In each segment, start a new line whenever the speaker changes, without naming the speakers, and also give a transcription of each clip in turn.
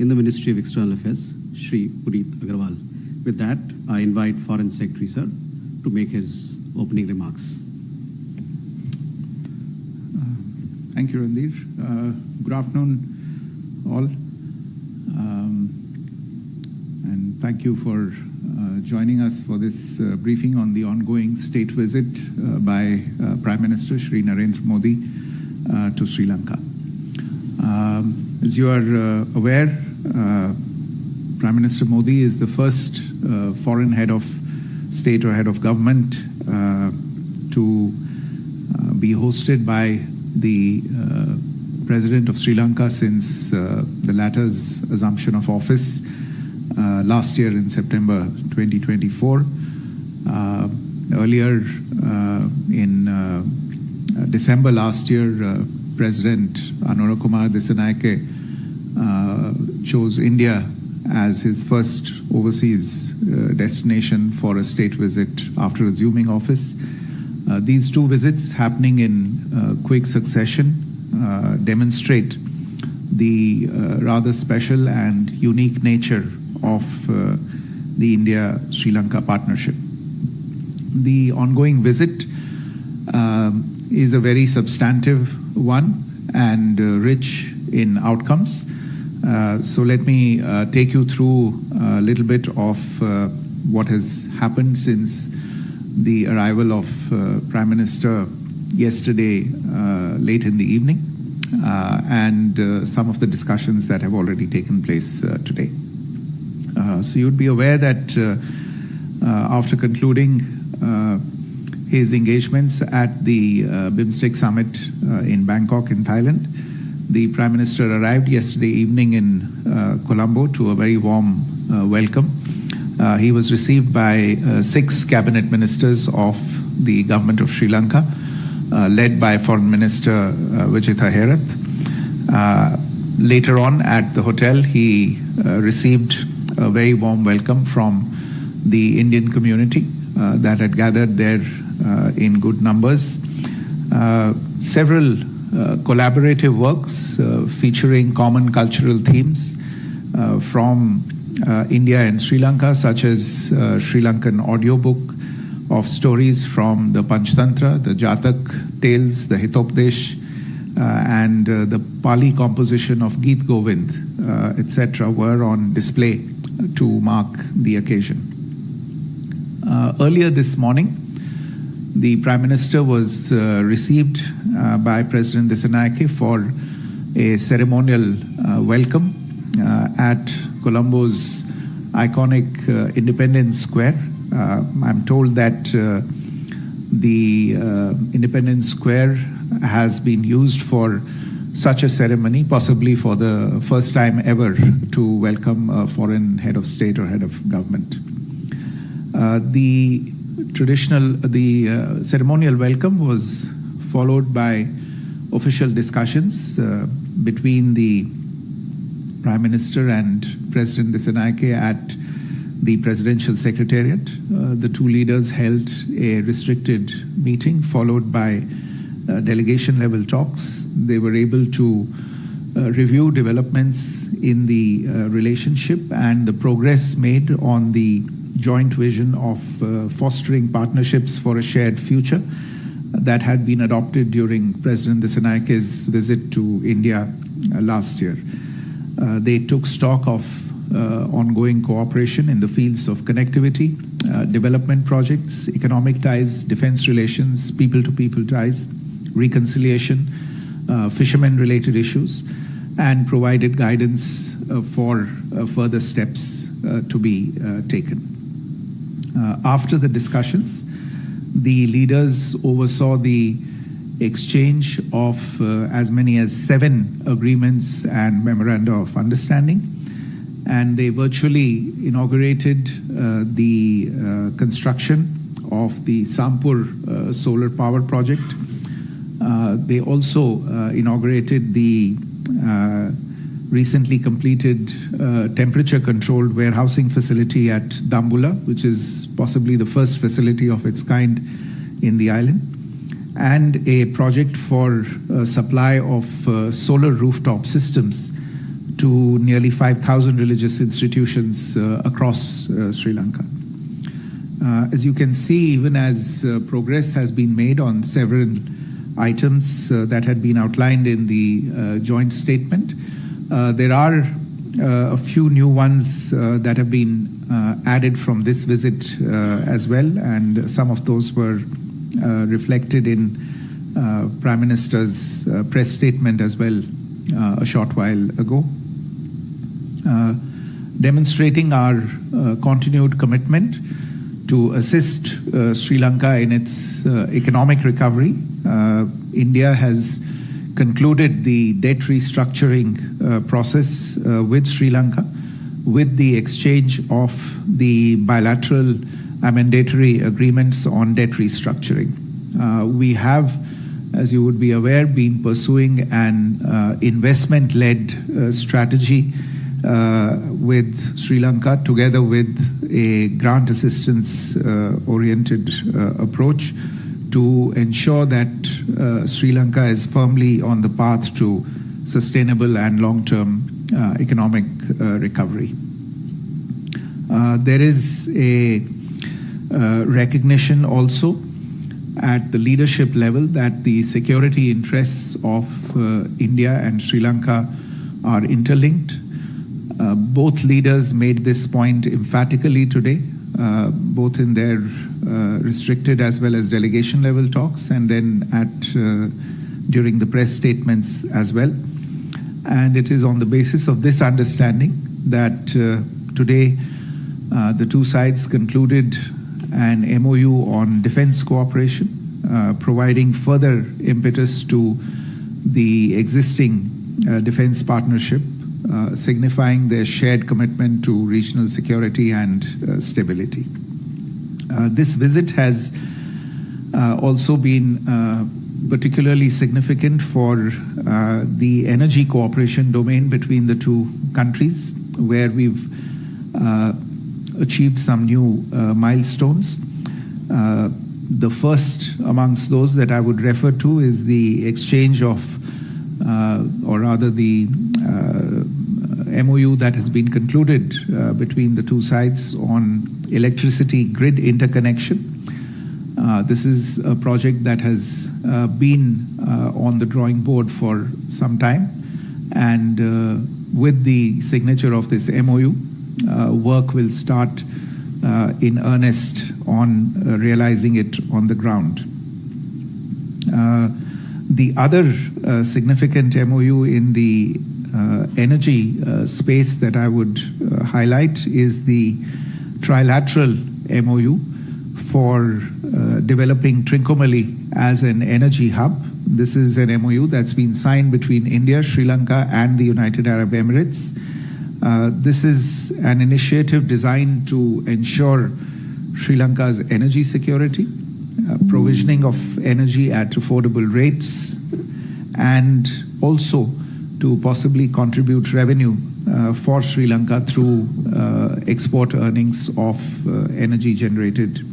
in the Ministry of External Affairs, Shri Puneet Agarwal. With that, I invite Foreign Secretary, sir, to make his opening remarks.
Thank you, Randir. Good afternoon, all. And thank you for joining us for this briefing on the ongoing state visit by Prime Minister Shri Narendra Modi to Sri Lanka. As you are aware, Prime Minister Modi is the first foreign head of state or head of government to be hosted by the President of Sri Lanka since the latter's assumption of office last year in September 2024. Earlier in December last year, President Anura Dissanayake chose India as his first overseas destination for a state visit after assuming office. These two visits happening in quick succession demonstrate the rather special and unique nature of the India-Sri Lanka partnership. The ongoing visit is a very substantive one and rich in outcomes. So let me take you through a little bit of what has happened since the arrival of Prime Minister yesterday late in the evening and some of the discussions that have already taken place today. So you'd be aware that after concluding his engagements at the BIMSTEC summit in Bangkok in Thailand, the Prime Minister arrived yesterday evening in Colombo to a very warm welcome. He was received by 6 cabinet ministers of the government of Sri Lanka, led by Foreign Minister Vijitha Herath. Later on at the hotel, he received a very warm welcome from the Indian community that had gathered there in good numbers. Several collaborative works featuring common cultural themes from India and Sri Lanka, such as Sri Lankan audiobook of stories from the Panchtantra, the Jatak tales, the Hitopdesh, and the Pali composition of Geet Govind, etc., were on display to mark the occasion. Earlier this morning, the Prime Minister was received by President Dissanayake for a ceremonial welcome at Colombo's iconic Independence Square. I'm told that the Independence Square has been used for such a ceremony, possibly for the first time ever, to welcome a foreign head of state or head of government. The ceremonial welcome was followed by official discussions between the Prime Minister and President Dissanayake at the Presidential Secretariat. The two leaders held a restricted meeting followed by delegation-level talks. They were able to review developments in the relationship and the progress made on the joint vision of fostering partnerships for a shared future that had been adopted during President Dissanayake's visit to India last year. They took stock of ongoing cooperation in the fields of connectivity, development projects, economic ties, defense relations, people-to-people ties, reconciliation, fishermen-related issues, and provided guidance for further steps to be taken. After the discussions, the leaders oversaw the exchange of as many as 7 agreements and memoranda of understanding, and they virtually inaugurated the construction of the Sampur solar power project. They also inaugurated the recently completed temperature-controlled warehousing facility at Dambula, which is possibly the first facility of its kind in the island, and a project for supply of solar rooftop systems to nearly 5,000 religious institutions across Sri Lanka. As you can see, even as progress has been made on several items that had been outlined in the joint statement, there are a few new ones that have been added from this visit as well, and some of those were reflected in Prime Minister's press statement as well a short while ago, demonstrating our continued commitment to assist Sri Lanka in its economic recovery. India has concluded the debt restructuring process with Sri Lanka with the exchange of the bilateral mandatory agreements on debt restructuring. We have, as you would be aware, been pursuing an investment-led strategy with Sri Lanka, together with a grant assistance oriented approach to ensure that Sri Lanka is firmly on the path to sustainable and long-term economic recovery. There is a recognition also at the leadership level that the security interests of India and Sri Lanka are interlinked. Both leaders made this point emphatically today, both in their restricted as well as delegation level talks, and then during the press statements as well. And it is on the basis of this understanding that today the two sides concluded an MOU on defense cooperation, providing further impetus to the existing defense partnership, signifying their shared commitment to regional security and stability. This visit has also been particularly significant for the energy cooperation domain between the two countries, where we've achieved some new milestones. The first amongst those that I would refer to is the exchange of, or rather the MOU that has been concluded between the two sides on electricity grid interconnection. This is a project that has been on the drawing board for some time, and with the signature of this MOU, work will start in earnest on realizing it on the ground. The other significant MOU in the energy space that I would highlight is the trilateral MOU for developing Trincomalee as an energy hub. This is an MOU that's been signed between India, Sri Lanka, and the United Arab Emirates. This is an initiative designed to ensure Sri Lanka's energy security, provisioning of energy at affordable rates, and also to possibly contribute revenue for Sri Lanka through export earnings of energy generated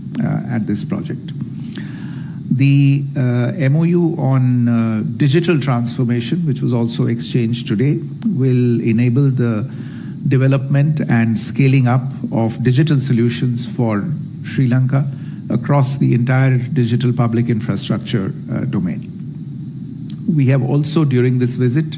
at this project. The MOU on digital transformation, which was also exchanged today, will enable the development and scaling up of digital solutions for Sri Lanka across the entire digital public infrastructure domain. We have also, during this visit,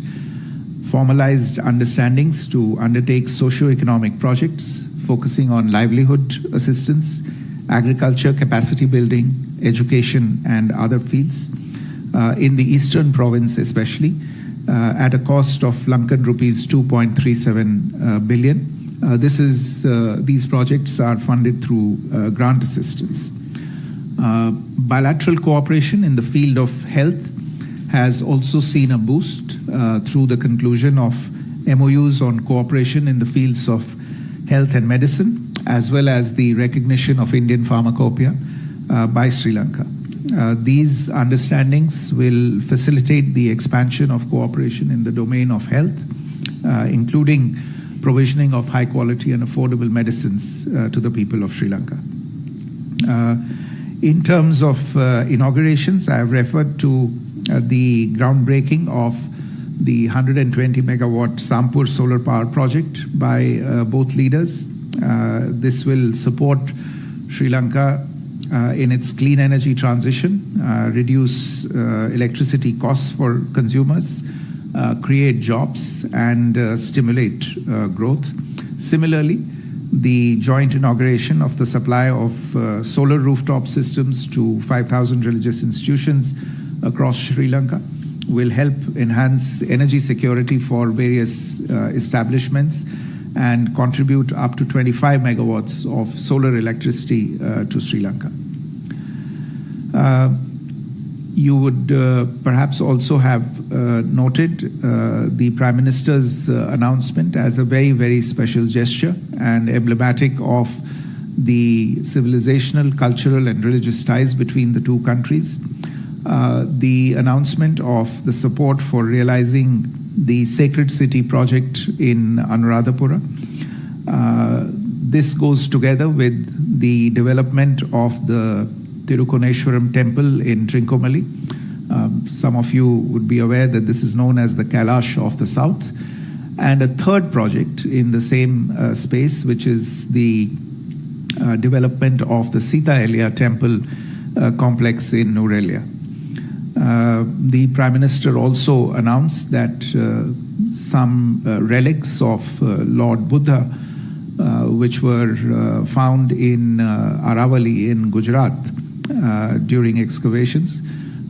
formalized understandings to undertake socio-economic projects focusing on livelihood assistance, agriculture, capacity building, education, and other fields in the eastern province especially, at a cost of Lankan rupees 2.37 billion. These projects are funded through grant assistance. Bilateral cooperation in the field of health has also seen a boost through the conclusion of MOUs on cooperation in the fields of health and medicine, as well as the recognition of Indian pharmacopoeia by Sri Lanka. These understandings will facilitate the expansion of cooperation in the domain of health, including provisioning of high quality and affordable medicines to the people of Sri Lanka. In terms of inaugurations, I have referred to the groundbreaking of the 120 megawatt Sampur solar power project by both leaders. This will support Sri Lanka in its clean energy transition, reduce electricity costs for consumers, create jobs, and stimulate growth. Similarly, the joint inauguration of the supply of solar rooftop systems to 5,000 religious institutions across Sri Lanka will help enhance energy security for various establishments and contribute up to 25 megawatts of solar electricity to Sri Lanka. You would perhaps also have noted the Prime Minister's announcement as a very, very special gesture and emblematic of the civilizational, cultural, and religious ties between the two countries. The announcement of the support for realizing the Sacred City project in Anuradhapura. This goes together with the development of the Tirukoneshwaram temple in Trincomalee. Some of you would be aware that this is known as the Kailash of the South. And a third project in the same space, which is the development of the Sita Elia temple complex in Nurelia. The Prime Minister also announced that some relics of Lord Buddha, which were found in Aravali in Gujarat during excavations,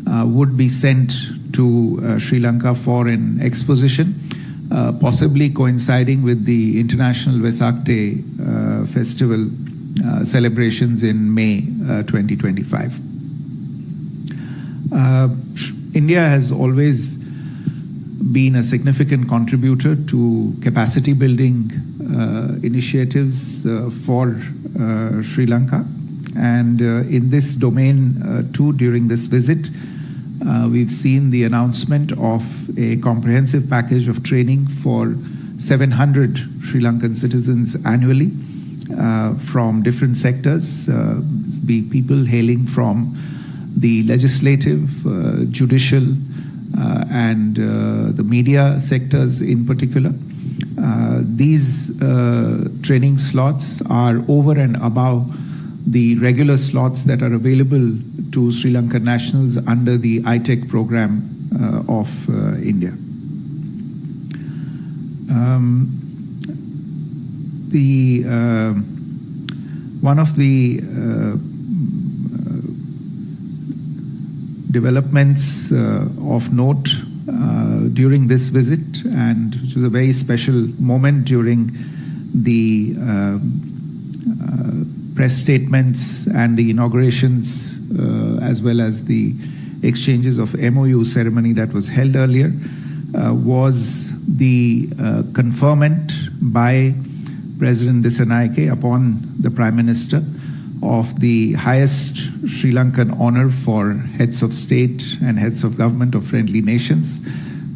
would be sent to Sri Lanka for an exposition, possibly coinciding with the International Vesak Day festival celebrations in May 2025. India has always been a significant contributor to capacity building initiatives for Sri Lanka. And in this domain too, during this visit, we've seen the announcement of a comprehensive package of training for 700 Sri Lankan citizens annually from different sectors, be people hailing from the legislative, judicial, and the media sectors in particular. These training slots are over and above the regular slots that are available to Sri Lankan nationals under the ITEC program of India. One of the developments of note during this visit, and which was a very special moment during the press statements and the inaugurations, as well as the exchanges of MOU ceremony that was held earlier, was the conferment by President Dissanayake upon the Prime Minister of the highest Sri Lankan honor for heads of state and heads of government of friendly nations,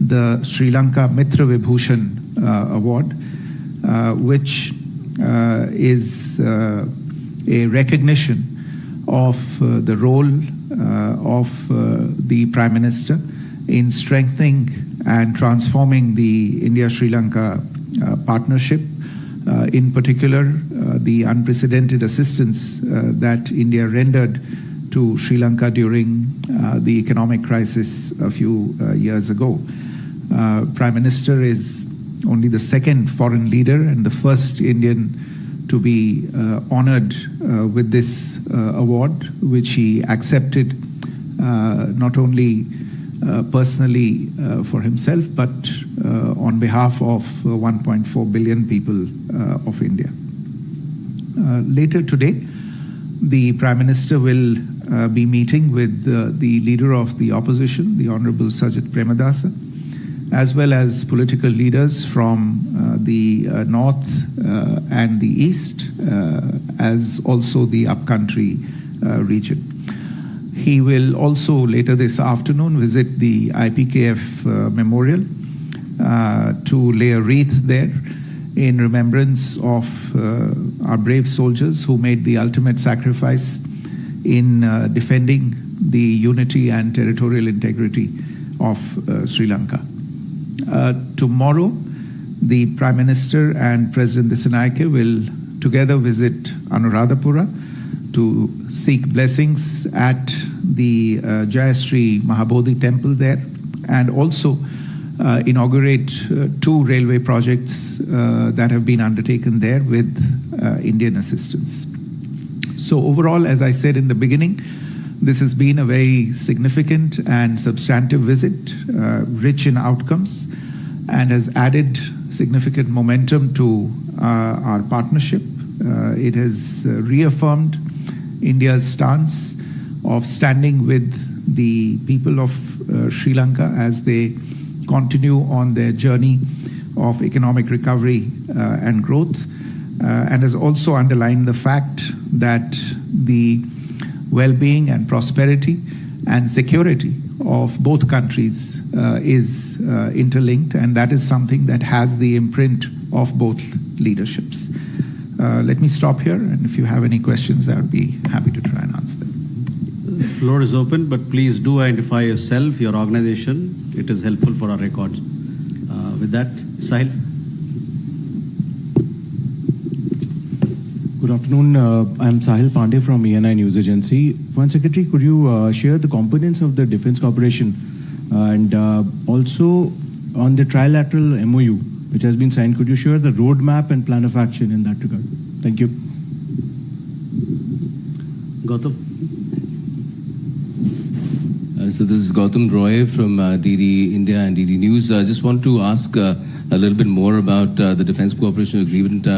the Sri Lanka Mitra Vibhushan Award, which is a recognition of the role of the Prime Minister in strengthening and transforming the India-Sri Lanka partnership, in particular the unprecedented assistance that India rendered to Sri Lanka during the economic crisis a few years ago. Prime Minister is only the second foreign leader and the first Indian to be honored with this award, which he accepted not only personally for himself, but on behalf of 1.4 billion people of India. Later today, the Prime Minister will be meeting with the leader of the opposition, the Honorable Sajit Premadasa, as well as political leaders from the north and the east, as also the upcountry region. He will also later this afternoon visit the IPKF memorial to lay a wreath there in remembrance of our brave soldiers who made the ultimate sacrifice in defending the unity and territorial integrity of Sri Lanka. Tomorrow, the Prime Minister and President Dissanayake will together visit Anuradhapura to seek blessings at the Jayashree Mahabodhi temple there, and also inaugurate two railway projects that have been undertaken there with Indian assistance. So overall, as I said in the beginning, this has been a very significant and substantive visit, rich in outcomes, and has added significant momentum to our partnership. It has reaffirmed India's stance of standing with the people of Sri Lanka as they continue on their journey of economic recovery and growth, and has also underlined the fact that the well-being and prosperity and security of both countries is interlinked, and that is something that has the imprint of both leaderships. Let me stop here, and if you have any questions, I would be happy to try and answer them.
The floor is open, but please do identify yourself, your organization. It is helpful for our records. With that, Sahil.
Good afternoon. I'm Sahil Pandey from ENI News Agency. Foreign Secretary, could you share the components of the Defence Cooperation and also on the trilateral MOU which has been signed? Could you share the roadmap and plan of action in that regard? Thank you.
Gautam.
So this is Gautam Roy from DD India and DD News. I just want to ask a little bit more about the Defence Cooperation Agreement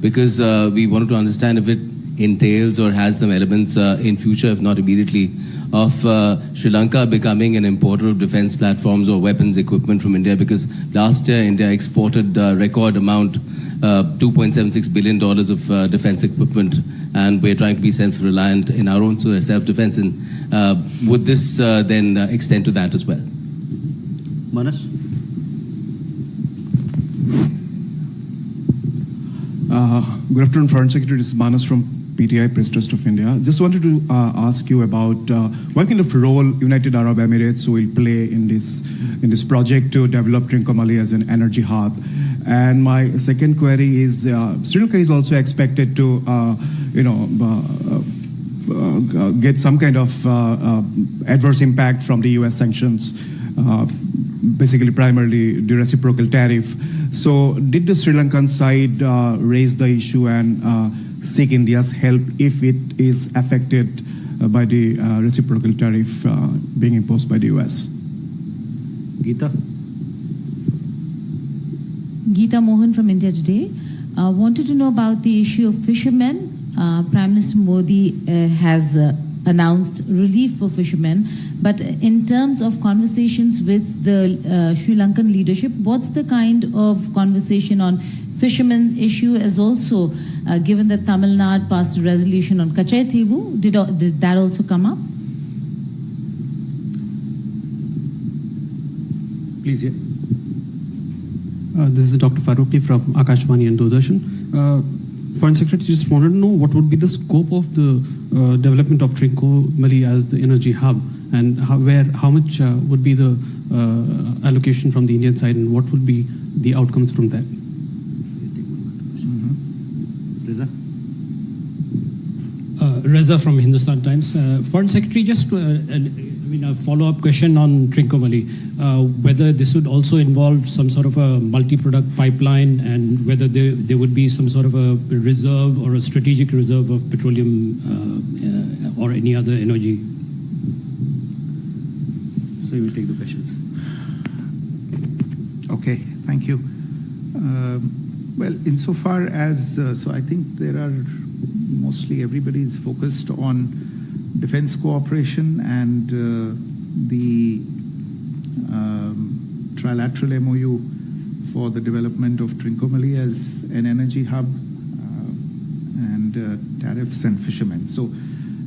because we wanted to understand if it entails or has some elements in future, if not immediately, of Sri Lanka becoming an importer of defence platforms or weapons equipment from India, because last year India exported a record amount, $2.76 billion of defence equipment, and we're trying to be self-reliant in our own self-defence. And would this then extend to that as well?
Manas.
Good afternoon, Foreign Secretary. This is Manas from PTI, Press Trust of India. Just wanted to ask you about what kind of role United Arab Emirates will play in this project to develop Trincomalee as an energy hub. And my second query is, Sri Lanka is also expected to, get some kind of adverse impact from the U.S. sanctions, basically primarily the reciprocal tariff. So did the Sri Lankan side raise the issue and seek India's help if it is affected by the reciprocal tariff being imposed by the US?
Geeta.
Geeta Mohan from India Today. Wanted to know about the issue of fishermen. Prime Minister Modi has announced relief for fishermen, but in terms of conversations with the Sri Lankan leadership, what's the kind of conversation on fishermen issue, as also given that Tamil Nadu passed a resolution on Kachai Thivu, did that also come up?
Please, yeah.
This is Dr. Faruqi from Akashvani and Doordarshan. Foreign Secretary, just wanted to know what would be the scope of the development of Trincomalee as the energy hub, and how much would be the allocation from the Indian side, and what would be the outcomes from that?
Reza.
Reza from Hindustan Times. Foreign Secretary, just a follow-up question on Trincomalee. Whether this would also involve some sort of a multi-product pipeline, and whether there would be some sort of a reserve or a strategic reserve of petroleum or any other energy.
So you will take the questions.
Okay, thank you. Well, insofar as, so I think there are mostly everybody's focused on defense cooperation and the trilateral MOU for the development of Trincomalee as an energy hub and tariffs and fishermen. So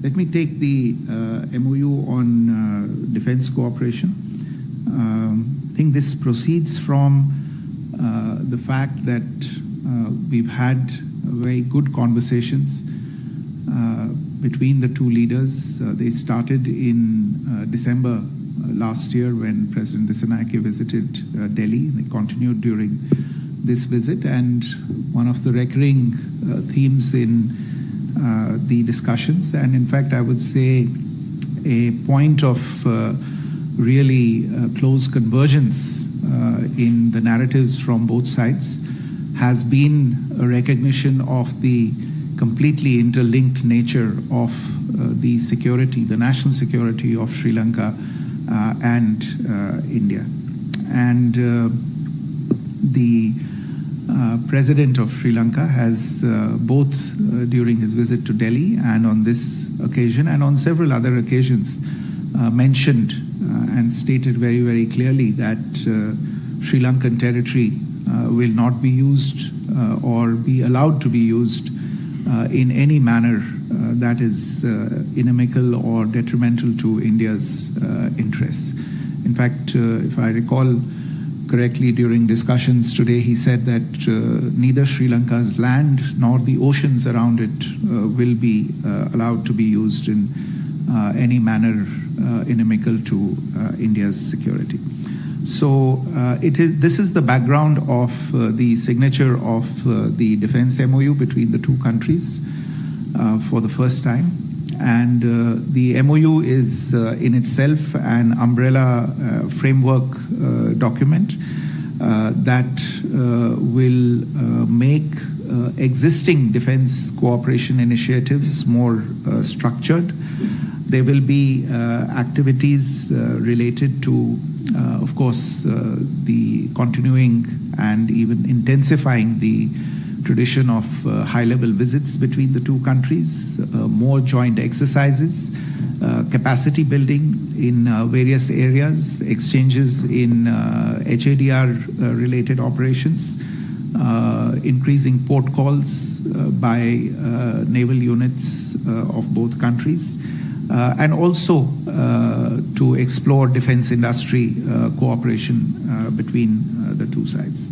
let me take the MOU on defense cooperation. I think this proceeds from the fact that we've had very good conversations between the two leaders. They started in December last year when President Dissanayake visited Delhi, and they continued during this visit. And one of the recurring themes in the discussions, and in fact I would say a point of really close convergence in the narratives from both sides, has been a recognition of the completely interlinked nature of the security, the national security of Sri Lanka and India. And the President of Sri Lanka has both during his visit to Delhi and on this occasion and on several other occasions mentioned and stated very, very clearly that Sri Lankan territory will not be used or be allowed to be used in any manner that is inimical or detrimental to India's interests. In fact, if I recall correctly, during discussions today, he said that neither Sri Lanka's land nor the oceans around it will be allowed to be used in any manner inimical to India's security. So this is the background of the signature of the defense MOU between the two countries for the first time. And the MOU is in itself an umbrella framework document that will make existing defense cooperation initiatives more structured. There will be activities related to, of course, the continuing and even intensifying the tradition of high-level visits between the two countries, more joint exercises, capacity building in various areas, exchanges in HADR-related operations, increasing port calls by naval units of both countries, and also to explore defense industry cooperation between the two sides.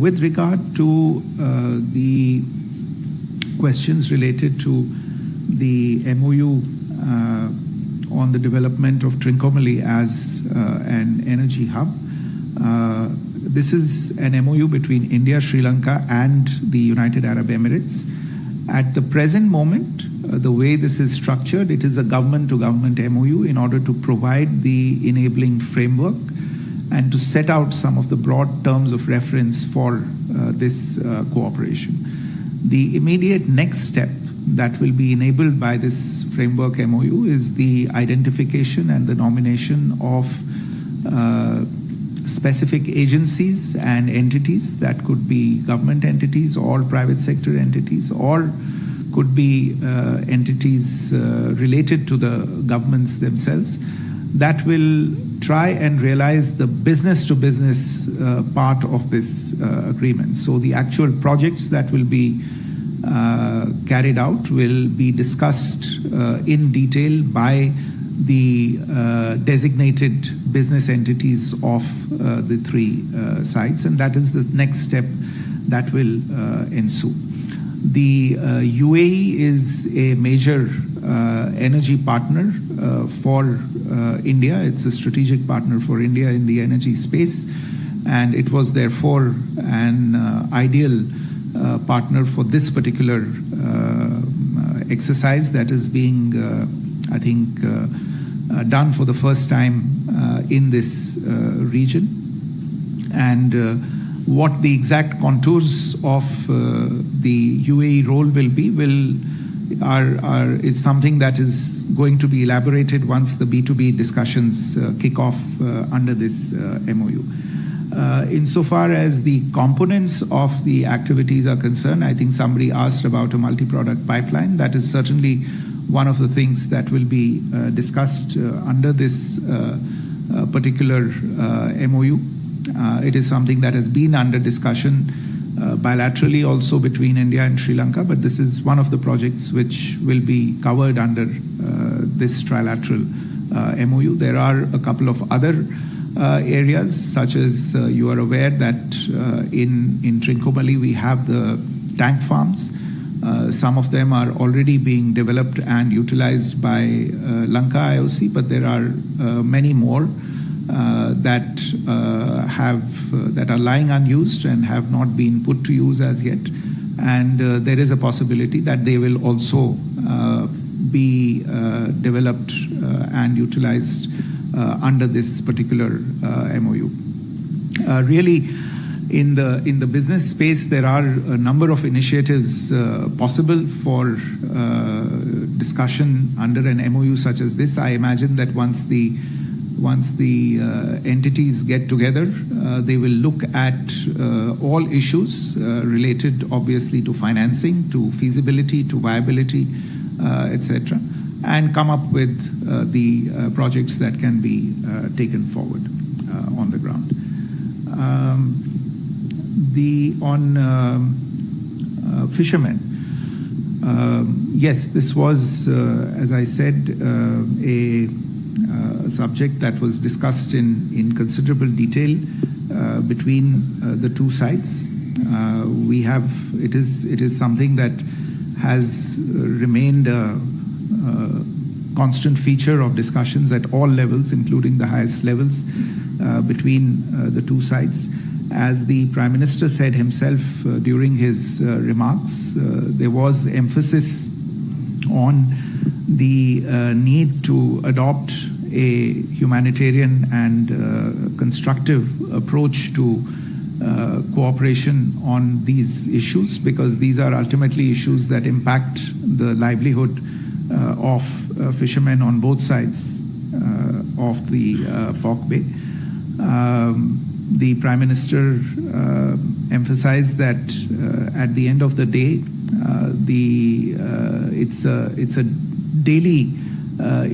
With regard to the questions related to the MOU on the development of Trincomalee as an energy hub, this is an MOU between India, Sri Lanka, and the United Arab Emirates. At the present moment, the way this is structured, it is a government-to-government MOU in order to provide the enabling framework and to set out some of the broad terms of reference for this cooperation. The immediate next step that will be enabled by this framework MOU is the identification and the nomination of specific agencies and entities that could be government entities or private sector entities, or could be entities related to the governments themselves, that will try and realize the business-to-business part of this agreement. So the actual projects that will be carried out will be discussed in detail by the designated business entities of the three sides, and that is the next step that will ensue. The UAE is a major energy partner for India. It's a strategic partner for India in the energy space, and it was therefore an ideal partner for this particular exercise that is being, I think, done for the first time in this region. And what the exact contours of the UAE role will be is something that is going to be elaborated once the B2B discussions kick off under this MOU. Insofar as the components of the activities are concerned, I think somebody asked about a multi-product pipeline. That is certainly one of the things that will be discussed under this particular MOU. It is something that has been under discussion bilaterally also between India and Sri Lanka, but this is one of the projects which will be covered under this trilateral MOU. There are a couple of other areas, such as you are aware that in Trincomalee we have the tank farms. Some of them are already being developed and utilized by Lanka IOC, but there are many more that are lying unused and have not been put to use as yet. And there is a possibility that they will also be developed and utilized under this particular MOU. Really, in the business space, there are a number of initiatives possible for discussion under an MOU such as this. I imagine that once the entities get together, they will look at all issues related, obviously, to financing, to feasibility, to viability, etc., and come up with the projects that can be taken forward on the ground. On fishermen, yes, this was, as I said, a subject that was discussed in considerable detail between the two sides. It is something that has remained a constant feature of discussions at all levels, including the highest levels between the two sides. As the Prime Minister said himself during his remarks, there was emphasis on the need to adopt a humanitarian and constructive approach to cooperation on these issues, because these are ultimately issues that impact the livelihood of fishermen on both sides of the Pork Bay. The Prime Minister emphasized that at the end of the day, it's a daily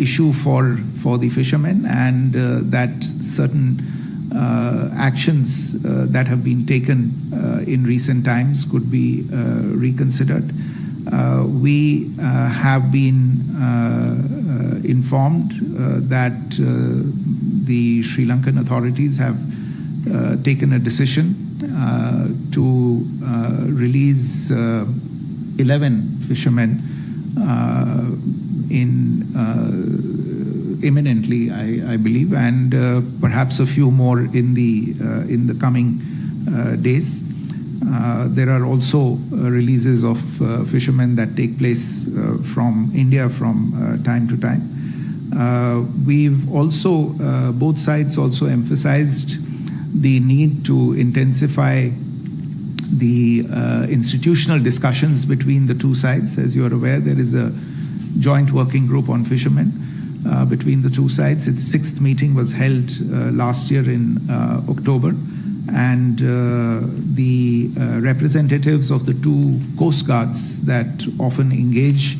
issue for the fishermen, and that certain actions that have been taken in recent times could be reconsidered. We have been informed that the Sri Lankan authorities have taken a decision to release 11 fishermen imminently, I believe, and perhaps a few more in the coming days. There are also releases of fishermen that take place from India from time to time. We've also, both sides also emphasized the need to intensify the institutional discussions between the two sides. As you are aware, there is a joint working group on fishermen between the two sides. Its 6th meeting was held last year in October, and the representatives of the two coast guards that often engage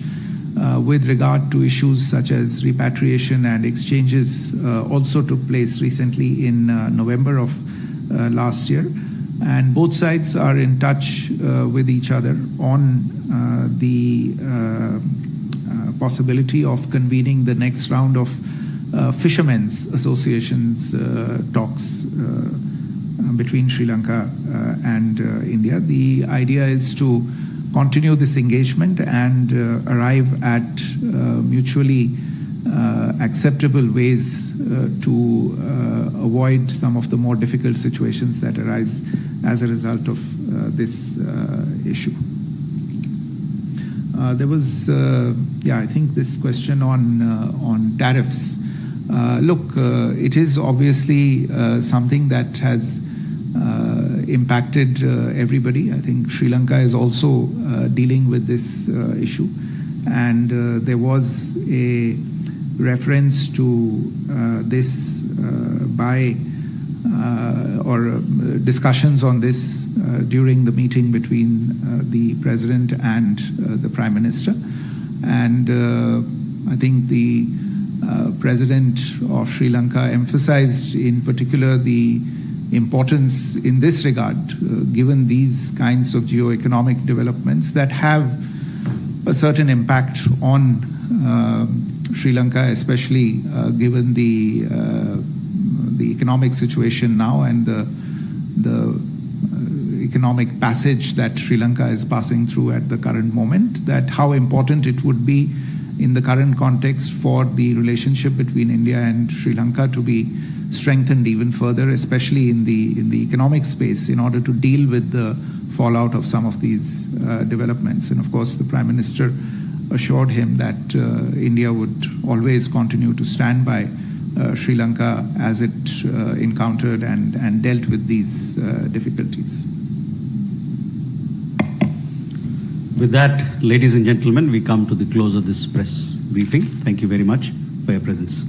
with regard to issues such as repatriation and exchanges also took place recently in November of last year. And both sides are in touch with each other on the possibility of convening the next round of fishermen's associations talks between Sri Lanka and India. The idea is to continue this engagement and arrive at mutually acceptable ways to avoid some of the more difficult situations that arise as a result of this issue. There was, I think this question on tariffs. Look, it is obviously something that has impacted everybody. I think Sri Lanka is also dealing with this issue, and there was a reference to this or discussions on this during the meeting between the President and the Prime Minister. And I think the President of Sri Lanka emphasized in particular the importance in this regard, given these kinds of geo-economic developments that have a certain impact on Sri Lanka, especially given the economic situation now and the economic passage that Sri Lanka is passing through at the current moment, that how important it would be in the current context for the relationship between India and Sri Lanka to be strengthened even further, especially in the economic space, in order to deal with the fallout of some of these developments. And of course, the Prime Minister assured him that India would always continue to stand by Sri Lanka as it encountered and dealt with these difficulties.
With that, ladies and gentlemen, we come to the close of this press briefing. Thank you very much for your presence.